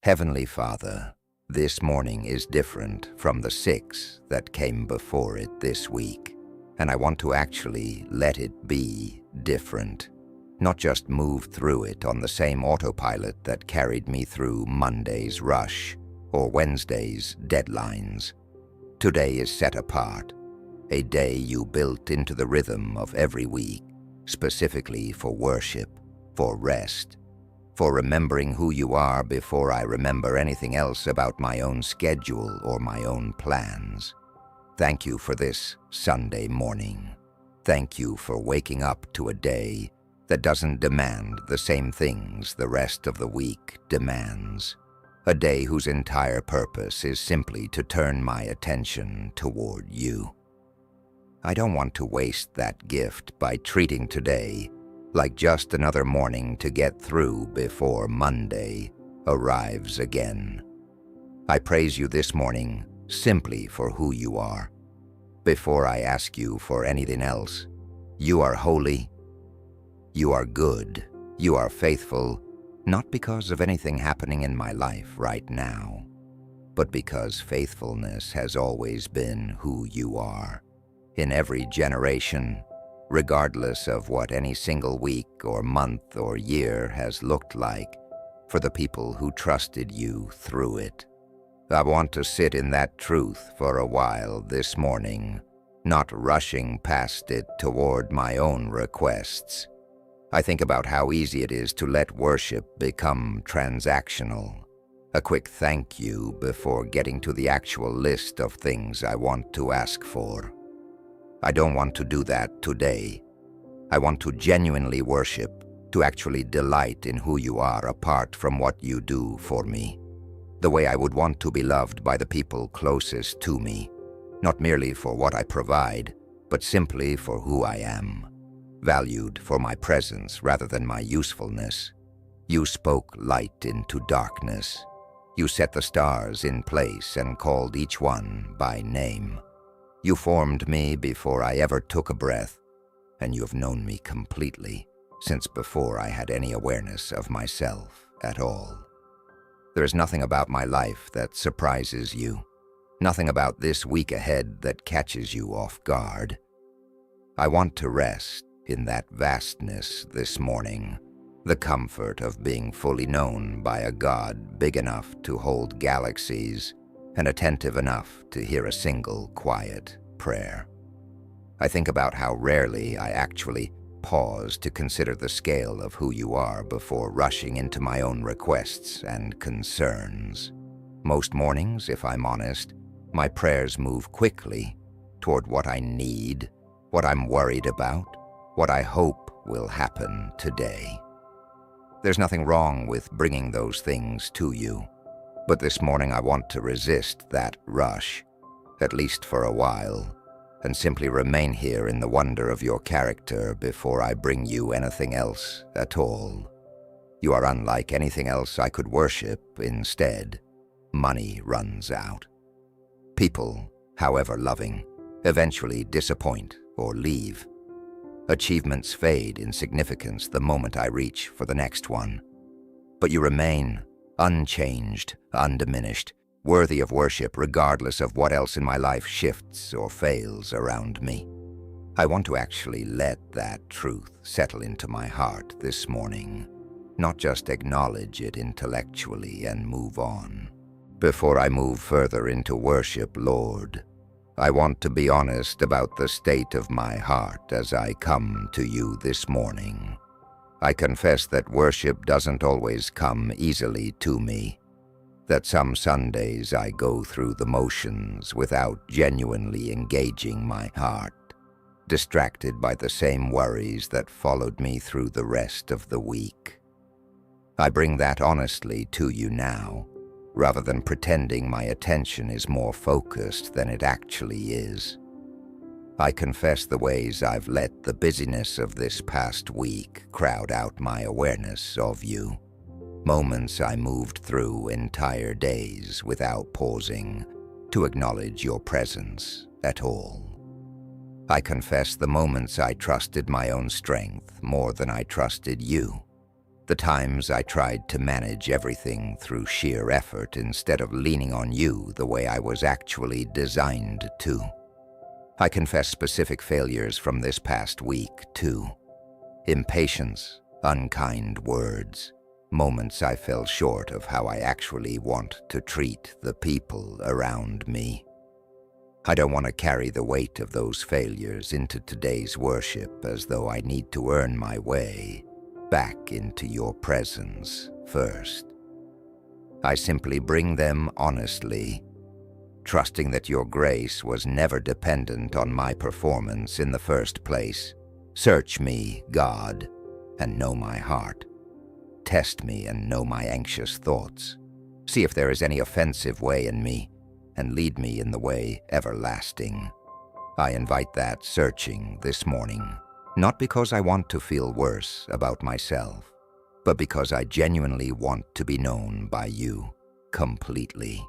Heavenly Father, this morning is different from the 6 that came before it this week, and I want to actually let it be different, not just move through it on the same autopilot that carried me through Monday's rush or Wednesday's deadlines. Today is set apart, a day you built into the rhythm of every week, specifically for worship, for rest, for remembering who you are before I remember anything else about my own schedule or my own plans. Thank you for this Sunday morning. Thank you for waking up to a day that doesn't demand the same things the rest of the week demands. A day whose entire purpose is simply to turn my attention toward you. I don't want to waste that gift by treating today like just another morning to get through before Monday arrives again. I praise you this morning simply for who you are. Before I ask you for anything else, you are holy, you are good, you are faithful, not because of anything happening in my life right now, but because faithfulness has always been who you are. In every generation, regardless of what any single week or month or year has looked like, for the people who trusted you through it. I want to sit in that truth for a while this morning, not rushing past it toward my own requests. I think about how easy it is to let worship become transactional, a quick thank you before getting to the actual list of things I want to ask for. I don't want to do that today. I want to genuinely worship, to actually delight in who you are apart from what you do for me. The way I would want to be loved by the people closest to me, not merely for what I provide, but simply for who I am, valued for my presence rather than my usefulness. You spoke light into darkness. You set the stars in place and called each one by name. You formed me before I ever took a breath, and you have known me completely since before I had any awareness of myself at all. There is nothing about my life that surprises you, nothing about this week ahead that catches you off guard. I want to rest in that vastness this morning, the comfort of being fully known by a God big enough to hold galaxies and attentive enough to hear a single quiet prayer. I think about how rarely I actually pause to consider the scale of who you are before rushing into my own requests and concerns. Most mornings, if I'm honest, my prayers move quickly toward what I need, what I'm worried about, what I hope will happen today. There's nothing wrong with bringing those things to you, but this morning I want to resist that rush, at least for a while, and simply remain here in the wonder of your character before I bring you anything else at all. You are unlike anything else I could worship instead. Money runs out. People, however loving, eventually disappoint or leave. Achievements fade in significance the moment I reach for the next one. But you remain unchanged, undiminished, worthy of worship regardless of what else in my life shifts or fails around me. I want to actually let that truth settle into my heart this morning, not just acknowledge it intellectually and move on. Before I move further into worship, Lord, I want to be honest about the state of my heart as I come to you this morning. I confess that worship doesn't always come easily to me, that some Sundays I go through the motions without genuinely engaging my heart, distracted by the same worries that followed me through the rest of the week. I bring that honestly to you now, rather than pretending my attention is more focused than it actually is. I confess the ways I've let the busyness of this past week crowd out my awareness of you. Moments I moved through entire days without pausing to acknowledge your presence at all. I confess the moments I trusted my own strength more than I trusted you. The times I tried to manage everything through sheer effort instead of leaning on you the way I was actually designed to. I confess specific failures from this past week, too. Impatience, unkind words, moments I fell short of how I actually want to treat the people around me. I don't want to carry the weight of those failures into today's worship as though I need to earn my way back into your presence first. I simply bring them honestly, trusting that your grace was never dependent on my performance in the first place. Search me, God, and know my heart. Test me and know my anxious thoughts. See if there is any offensive way in me, and lead me in the way everlasting. I invite that searching this morning, not because I want to feel worse about myself, but because I genuinely want to be known by you completely,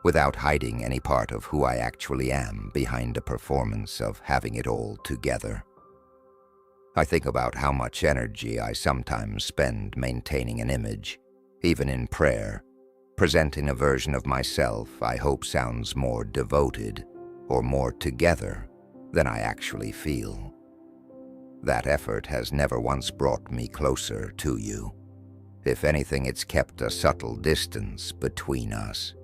without hiding any part of who I actually am behind a performance of having it all together. I think about how much energy I sometimes spend maintaining an image, even in prayer, presenting a version of myself I hope sounds more devoted or more together than I actually feel. That effort has never once brought me closer to you. If anything, it's kept a subtle distance between us,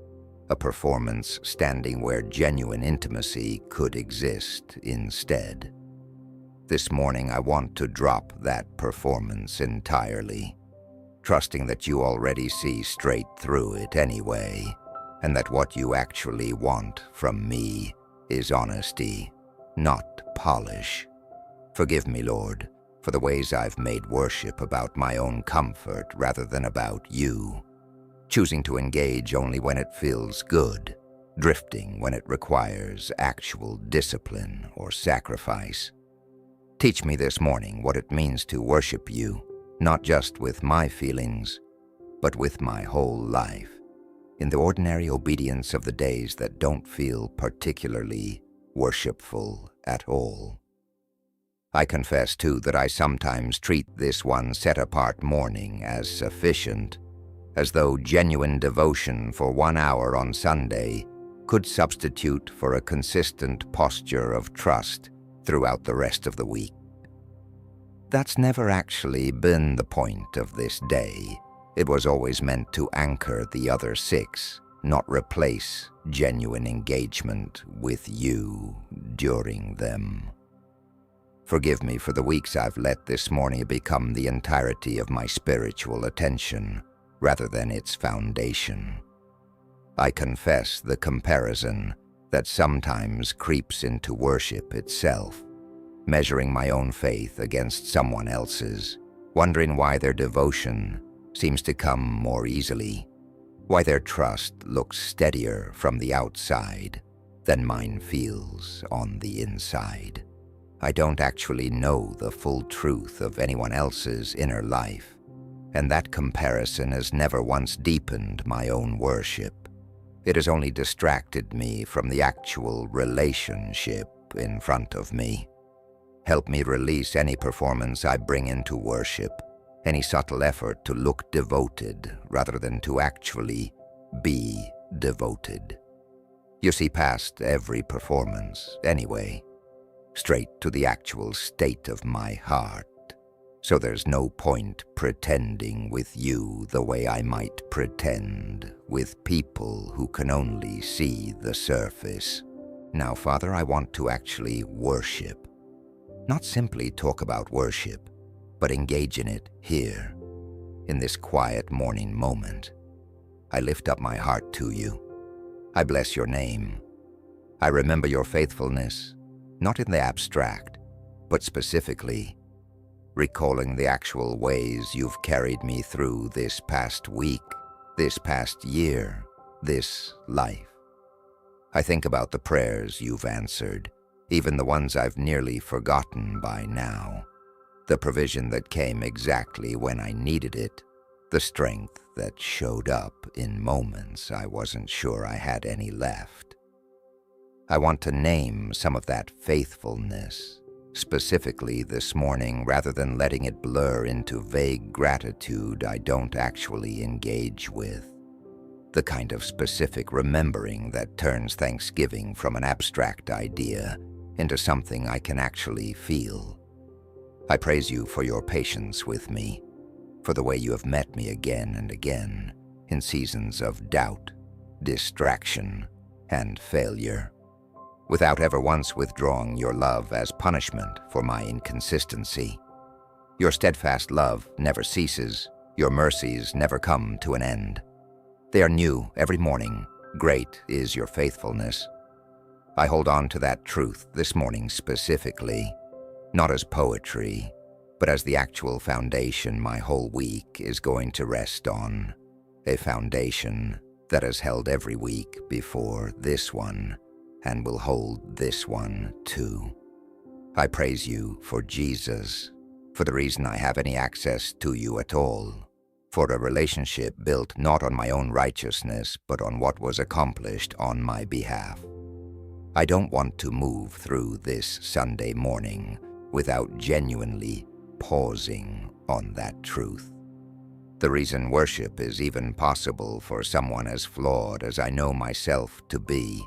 a performance standing where genuine intimacy could exist instead. This morning I want to drop that performance entirely, trusting that you already see straight through it anyway, and that what you actually want from me is honesty, not polish. Forgive me, Lord, for the ways I've made worship about my own comfort rather than about you, choosing to engage only when it feels good, drifting when it requires actual discipline or sacrifice. Teach me this morning what it means to worship you, not just with my feelings, but with my whole life, in the ordinary obedience of the days that don't feel particularly worshipful at all. I confess, too, that I sometimes treat this one set-apart morning as sufficient, as though genuine devotion for 1 hour on Sunday could substitute for a consistent posture of trust throughout the rest of the week. That's never actually been the point of this day. It was always meant to anchor the other 6, not replace genuine engagement with you during them. Forgive me for the weeks I've let this morning become the entirety of my spiritual attention, rather than its foundation. I confess the comparison that sometimes creeps into worship itself, measuring my own faith against someone else's, wondering why their devotion seems to come more easily, why their trust looks steadier from the outside than mine feels on the inside. I don't actually know the full truth of anyone else's inner life, and that comparison has never once deepened my own worship. It has only distracted me from the actual relationship in front of me. Help me release any performance I bring into worship, any subtle effort to look devoted rather than to actually be devoted. You see past every performance anyway, straight to the actual state of my heart. So there's no point pretending with you the way I might pretend with people who can only see the surface. Now, Father, I want to actually worship. Not simply talk about worship, but engage in it here, in this quiet morning moment. I lift up my heart to you. I bless your name. I remember your faithfulness, not in the abstract, but specifically, recalling the actual ways you've carried me through this past week, this past year, this life. I think about the prayers you've answered, even the ones I've nearly forgotten by now, the provision that came exactly when I needed it, the strength that showed up in moments I wasn't sure I had any left. I want to name some of that faithfulness, Specifically this morning, rather than letting it blur into vague gratitude I don't actually engage with. The kind of specific remembering that turns Thanksgiving from an abstract idea into something I can actually feel. I praise you for your patience with me, for the way you have met me again and again in seasons of doubt, distraction, and failure, without ever once withdrawing your love as punishment for my inconsistency. Your steadfast love never ceases, your mercies never come to an end. They are new every morning. Great is your faithfulness. I hold on to that truth this morning specifically, not as poetry, but as the actual foundation my whole week is going to rest on, a foundation that has held every week before this one and will hold this one too. I praise you for Jesus, for the reason I have any access to you at all, for a relationship built not on my own righteousness, but on what was accomplished on my behalf. I don't want to move through this Sunday morning without genuinely pausing on that truth. The reason worship is even possible for someone as flawed as I know myself to be,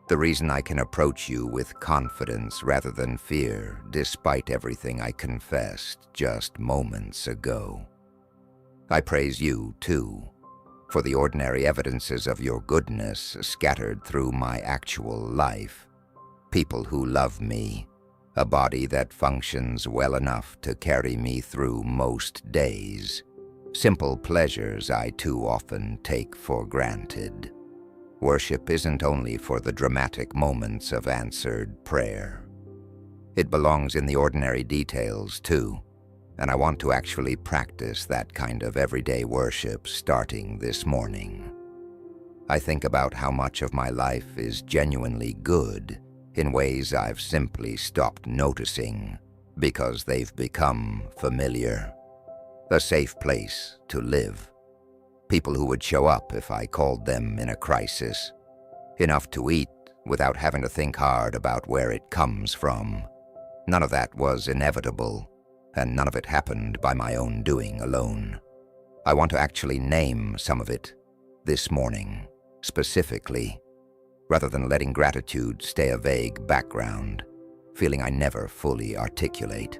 the reason I can approach you with confidence rather than fear, despite everything I confessed just moments ago. I praise you, too, for the ordinary evidences of your goodness scattered through my actual life. People who love me, a body that functions well enough to carry me through most days. Simple pleasures I too often take for granted. Worship isn't only for the dramatic moments of answered prayer. It belongs in the ordinary details, too, and I want to actually practice that kind of everyday worship starting this morning. I think about how much of my life is genuinely good in ways I've simply stopped noticing because they've become familiar. A safe place to live. People who would show up if I called them in a crisis. Enough to eat without having to think hard about where it comes from. None of that was inevitable, and none of it happened by my own doing alone. I want to actually name some of it this morning, specifically, rather than letting gratitude stay a vague background, feeling I never fully articulate.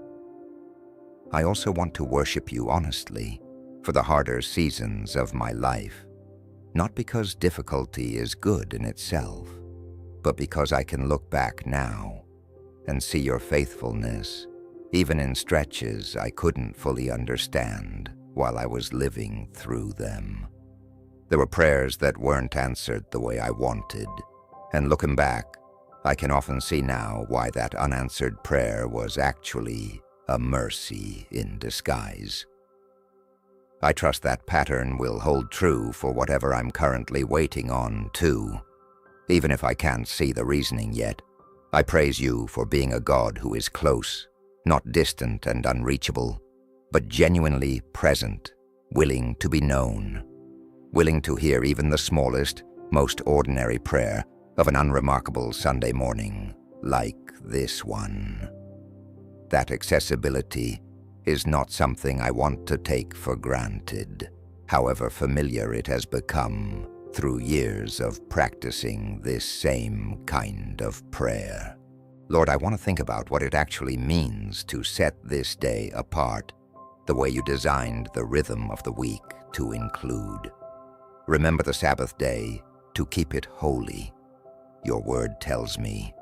I also want to worship you honestly for the harder seasons of my life, not because difficulty is good in itself, but because I can look back now and see your faithfulness, even in stretches I couldn't fully understand while I was living through them. There were prayers that weren't answered the way I wanted, and looking back, I can often see now why that unanswered prayer was actually a mercy in disguise. I trust that pattern will hold true for whatever I'm currently waiting on, too. Even if I can't see the reasoning yet, I praise you for being a God who is close, not distant and unreachable, but genuinely present, willing to be known, willing to hear even the smallest, most ordinary prayer of an unremarkable Sunday morning like this one. That accessibility is not something I want to take for granted, however familiar it has become through years of practicing this same kind of prayer. Lord, I want to think about what it actually means to set this day apart, the way you designed the rhythm of the week to include. Remember the Sabbath day to keep it holy. Your word tells me,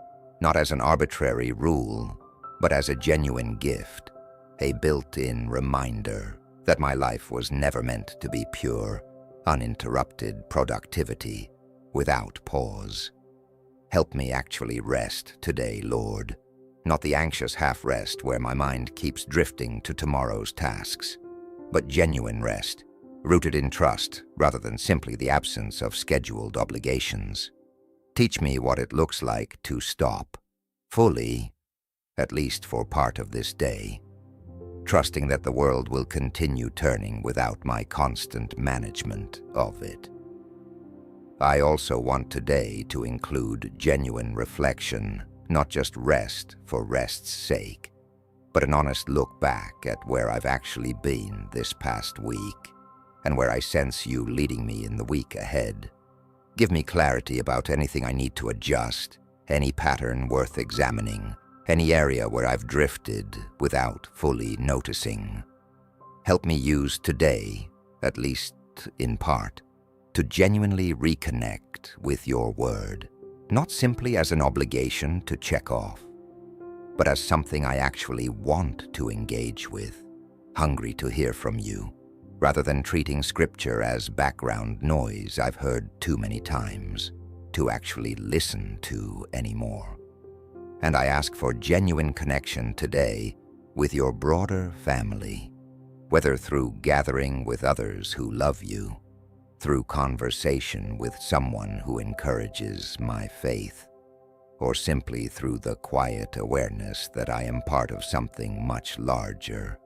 not as an arbitrary rule, but as a genuine gift, a built-in reminder that my life was never meant to be pure, uninterrupted productivity without pause. Help me actually rest today, Lord, not the anxious half-rest where my mind keeps drifting to tomorrow's tasks, but genuine rest, rooted in trust rather than simply the absence of scheduled obligations. Teach me what it looks like to stop, fully, at least for part of this day, trusting that the world will continue turning without my constant management of it. I also want today to include genuine reflection, not just rest for rest's sake, but an honest look back at where I've actually been this past week, and where I sense you leading me in the week ahead. Give me clarity about anything I need to adjust, any pattern worth examining, any area where I've drifted without fully noticing. Help me use today, at least in part, to genuinely reconnect with your word, not simply as an obligation to check off, but as something I actually want to engage with, hungry to hear from you, rather than treating scripture as background noise I've heard too many times to actually listen to anymore. And I ask for genuine connection today with your broader family, whether through gathering with others who love you, through conversation with someone who encourages my faith, or simply through the quiet awareness that I am part of something much larger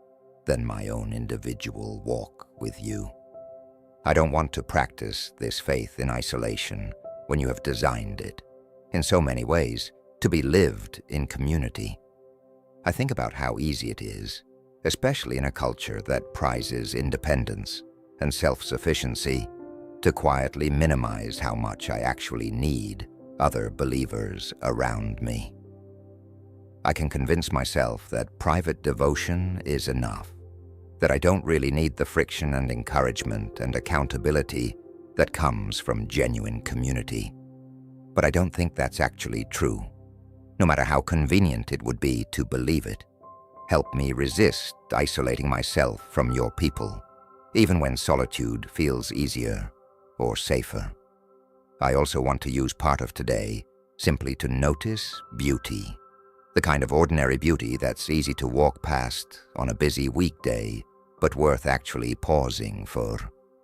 than my own individual walk with you. I don't want to practice this faith in isolation when you have designed it, in so many ways, to be lived in community. I think about how easy it is, especially in a culture that prizes independence and self-sufficiency, to quietly minimize how much I actually need other believers around me. I can convince myself that private devotion is enough, that I don't really need the friction and encouragement and accountability that comes from genuine community. But I don't think that's actually true, no matter how convenient it would be to believe it. Help me resist isolating myself from your people, even when solitude feels easier or safer. I also want to use part of today simply to notice beauty, the kind of ordinary beauty that's easy to walk past on a busy weekday, but worth actually pausing for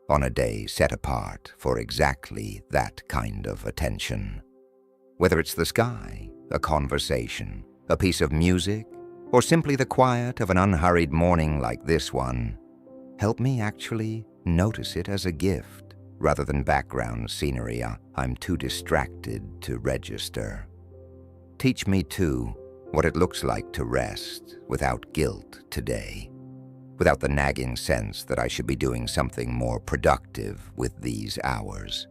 on a day set apart for exactly that kind of attention. Whether it's the sky, a conversation, a piece of music, or simply the quiet of an unhurried morning like this one, help me actually notice it as a gift rather than background scenery I'm too distracted to register. Teach me, too, what it looks like to rest without guilt today, without the nagging sense that I should be doing something more productive with these hours.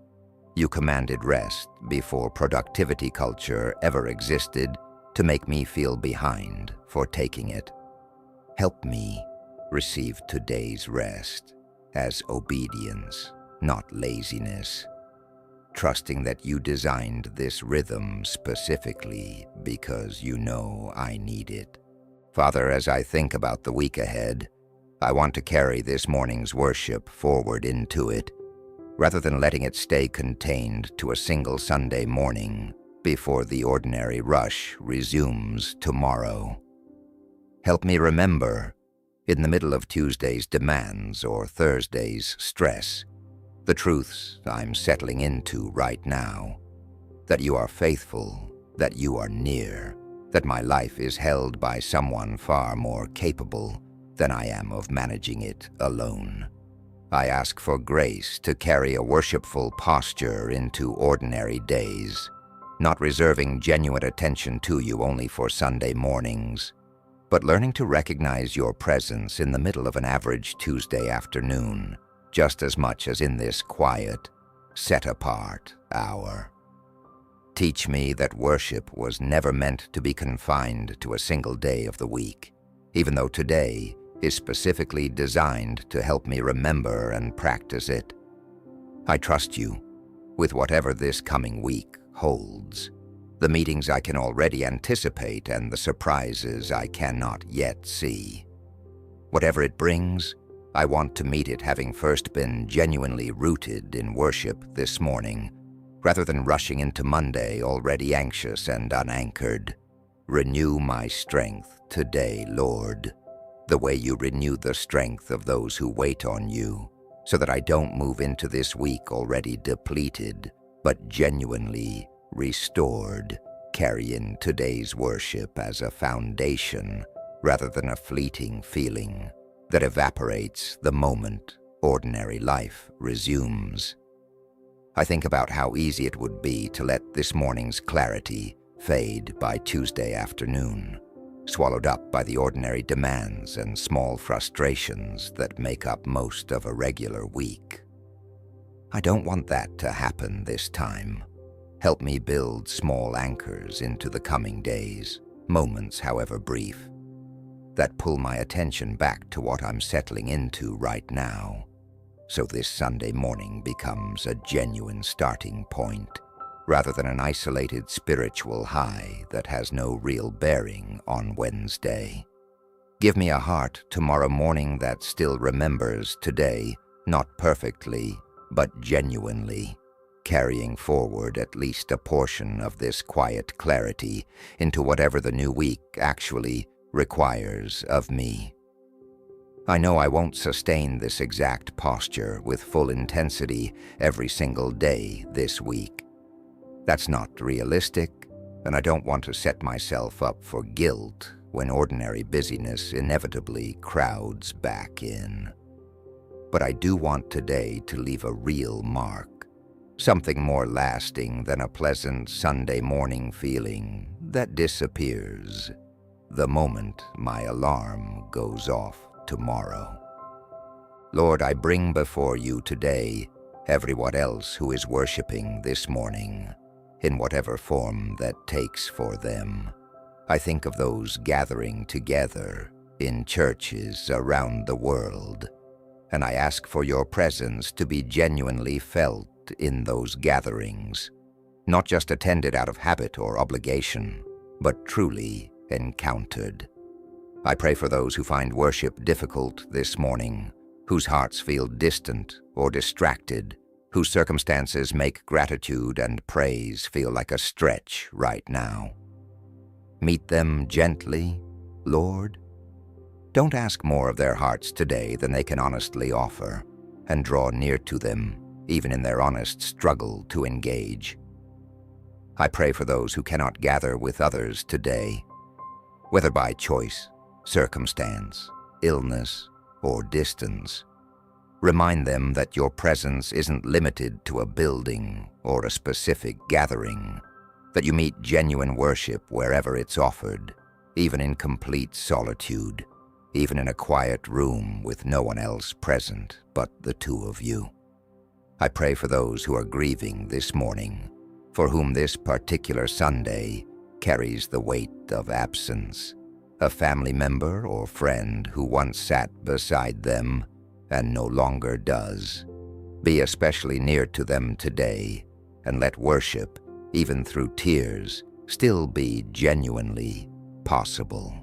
You commanded rest before productivity culture ever existed to make me feel behind for taking it. Help me receive today's rest as obedience, not laziness, trusting that you designed this rhythm specifically because you know I need it. Father, as I think about the week ahead, I want to carry this morning's worship forward into it, rather than letting it stay contained to a single Sunday morning before the ordinary rush resumes tomorrow. Help me remember, in the middle of Tuesday's demands or Thursday's stress, the truths I'm settling into right now, that you are faithful, that you are near, that my life is held by someone far more capable than I am of managing it alone. I ask for grace to carry a worshipful posture into ordinary days, not reserving genuine attention to you only for Sunday mornings, but learning to recognize your presence in the middle of an average Tuesday afternoon, just as much as in this quiet, set-apart hour. Teach me that worship was never meant to be confined to a single day of the week, even though today is specifically designed to help me remember and practice it. I trust you with whatever this coming week holds, the meetings I can already anticipate and the surprises I cannot yet see. Whatever it brings, I want to meet it having first been genuinely rooted in worship this morning, rather than rushing into Monday already anxious and unanchored. Renew my strength today, Lord, the way you renew the strength of those who wait on you, so that I don't move into this week already depleted, but genuinely restored. Carry in today's worship as a foundation rather than a fleeting feeling that evaporates the moment ordinary life resumes. I think about how easy it would be to let this morning's clarity fade by Tuesday afternoon, swallowed up by the ordinary demands and small frustrations that make up most of a regular week. I don't want that to happen this time. Help me build small anchors into the coming days, moments however brief, that pull my attention back to what I'm settling into right now, so this Sunday morning becomes a genuine starting point, rather than an isolated spiritual high that has no real bearing on Wednesday. Give me a heart tomorrow morning that still remembers today, not perfectly, but genuinely, carrying forward at least a portion of this quiet clarity into whatever the new week actually requires of me. I know I won't sustain this exact posture with full intensity every single day this week. That's not realistic, and I don't want to set myself up for guilt when ordinary busyness inevitably crowds back in. But I do want today to leave a real mark, something more lasting than a pleasant Sunday morning feeling that disappears the moment my alarm goes off tomorrow. Lord, I bring before you today everyone else who is worshiping this morning, in whatever form that takes for them. I think of those gathering together in churches around the world, and I ask for your presence to be genuinely felt in those gatherings, not just attended out of habit or obligation, but truly encountered. I pray for those who find worship difficult this morning, whose hearts feel distant or distracted, whose circumstances make gratitude and praise feel like a stretch right now. Meet them gently, Lord. Don't ask more of their hearts today than they can honestly offer, and draw near to them, even in their honest struggle to engage. I pray for those who cannot gather with others today, whether by choice, circumstance, illness, or distance. Remind them that your presence isn't limited to a building or a specific gathering, that you meet genuine worship wherever it's offered, even in complete solitude, even in a quiet room with no one else present but the two of you. I pray for those who are grieving this morning, for whom this particular Sunday carries the weight of absence, a family member or friend who once sat beside them and no longer does. Be especially near to them today, and let worship, even through tears, still be genuinely possible.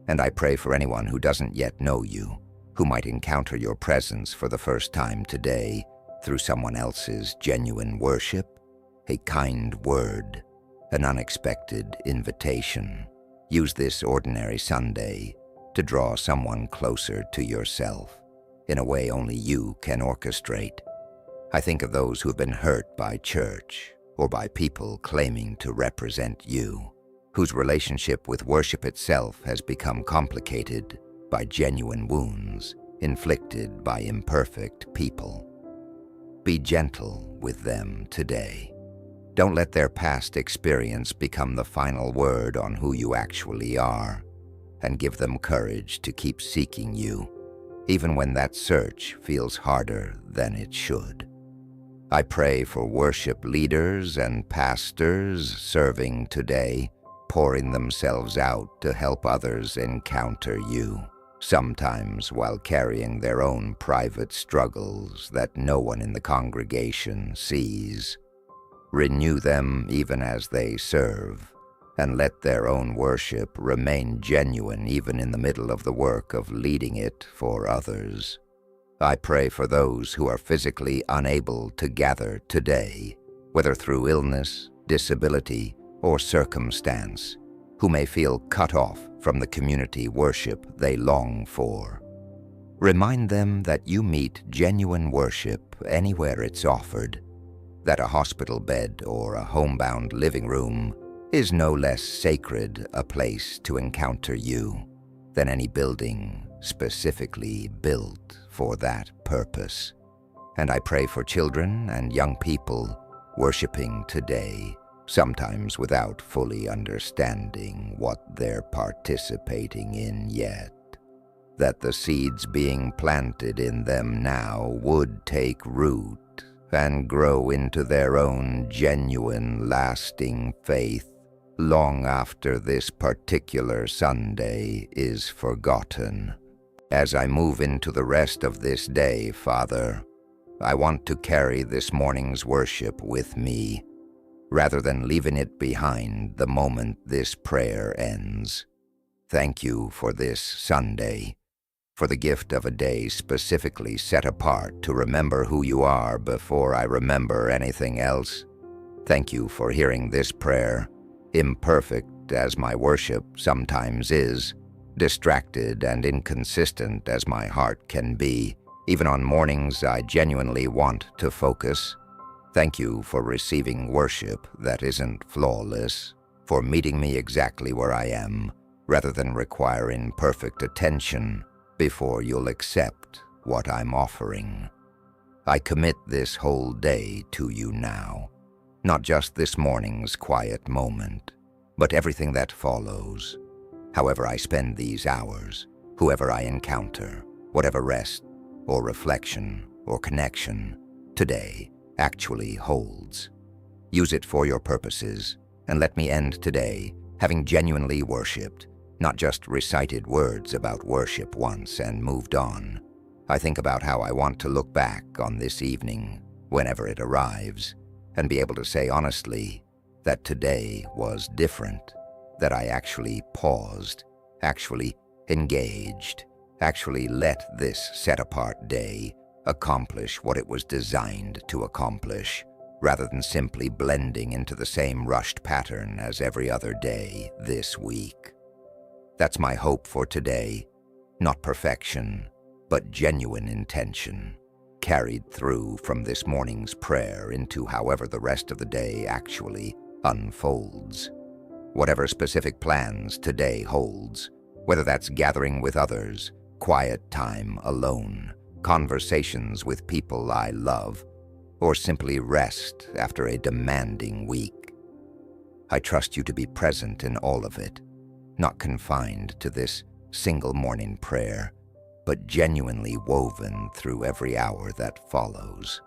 And I pray for anyone who doesn't yet know you, who might encounter your presence for the first time today through someone else's genuine worship, a kind word, an unexpected invitation. Use this ordinary Sunday to draw someone closer to yourself in a way only you can orchestrate. I think of those who have been hurt by church or by people claiming to represent you, whose relationship with worship itself has become complicated by genuine wounds inflicted by imperfect people. Be gentle with them today. Don't let their past experience become the final word on who you actually are, and give them courage to keep seeking you, even when that search feels harder than it should. I pray for worship leaders and pastors serving today, pouring themselves out to help others encounter you, sometimes while carrying their own private struggles that no one in the congregation sees. Renew them even as they serve, and let their own worship remain genuine even in the middle of the work of leading it for others. I pray for those who are physically unable to gather today, whether through illness, disability, or circumstance, who may feel cut off from the community worship they long for. Remind them that you meet genuine worship anywhere it's offered, that a hospital bed or a homebound living room is no less sacred a place to encounter you than any building specifically built for that purpose. And I pray for children and young people worshiping today sometimes without fully understanding what they're participating in yet. That the seeds being planted in them now would take root and grow into their own genuine, lasting faith long after this particular Sunday is forgotten. As I move into the rest of this day, Father, I want to carry this morning's worship with me, rather than leaving it behind the moment this prayer ends. Thank you for this Sunday, for the gift of a day specifically set apart to remember who you are before I remember anything else. Thank you for hearing this prayer, imperfect as my worship sometimes is, distracted and inconsistent as my heart can be, even on mornings I genuinely want to focus. Thank you for receiving worship that isn't flawless, for meeting me exactly where I am, rather than requiring perfect attention before you'll accept what I'm offering. I commit this whole day to you now, not just this morning's quiet moment, but everything that follows. However I spend these hours, whoever I encounter, whatever rest or reflection or connection today actually holds. Use it for your purposes, and let me end today having genuinely worshipped, not just recited words about worship once and moved on. I think about how I want to look back on this evening, whenever it arrives, and be able to say honestly that today was different, that I actually paused, actually engaged, actually let this set-apart day accomplish what it was designed to accomplish, rather than simply blending into the same rushed pattern as every other day this week. That's my hope for today, not perfection, but genuine intention, carried through from this morning's prayer into however the rest of the day actually unfolds. Whatever specific plans today holds, whether that's gathering with others, quiet time alone, conversations with people I love, or simply rest after a demanding week. I trust you to be present in all of it, not confined to this single morning prayer, but genuinely woven through every hour that follows.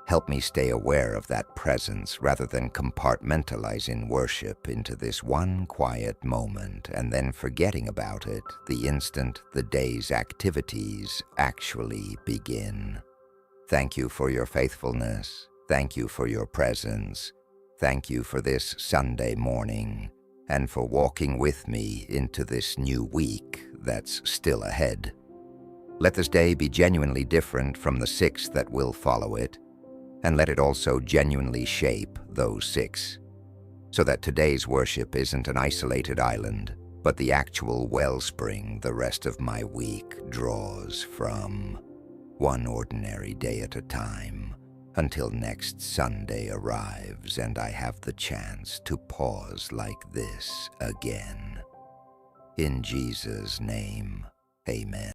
Help me stay aware of that presence rather than compartmentalizing worship into this one quiet moment and then forgetting about it the instant the day's activities actually begin. Thank you for your faithfulness. Thank you for your presence. Thank you for this Sunday morning, and for walking with me into this new week that's still ahead. Let this day be genuinely different from the 6 that will follow it, and let it also genuinely shape those 6, so that today's worship isn't an isolated island, but the actual wellspring the rest of my week draws from, one ordinary day at a time, until next Sunday arrives and I have the chance to pause like this again. In Jesus' name, amen.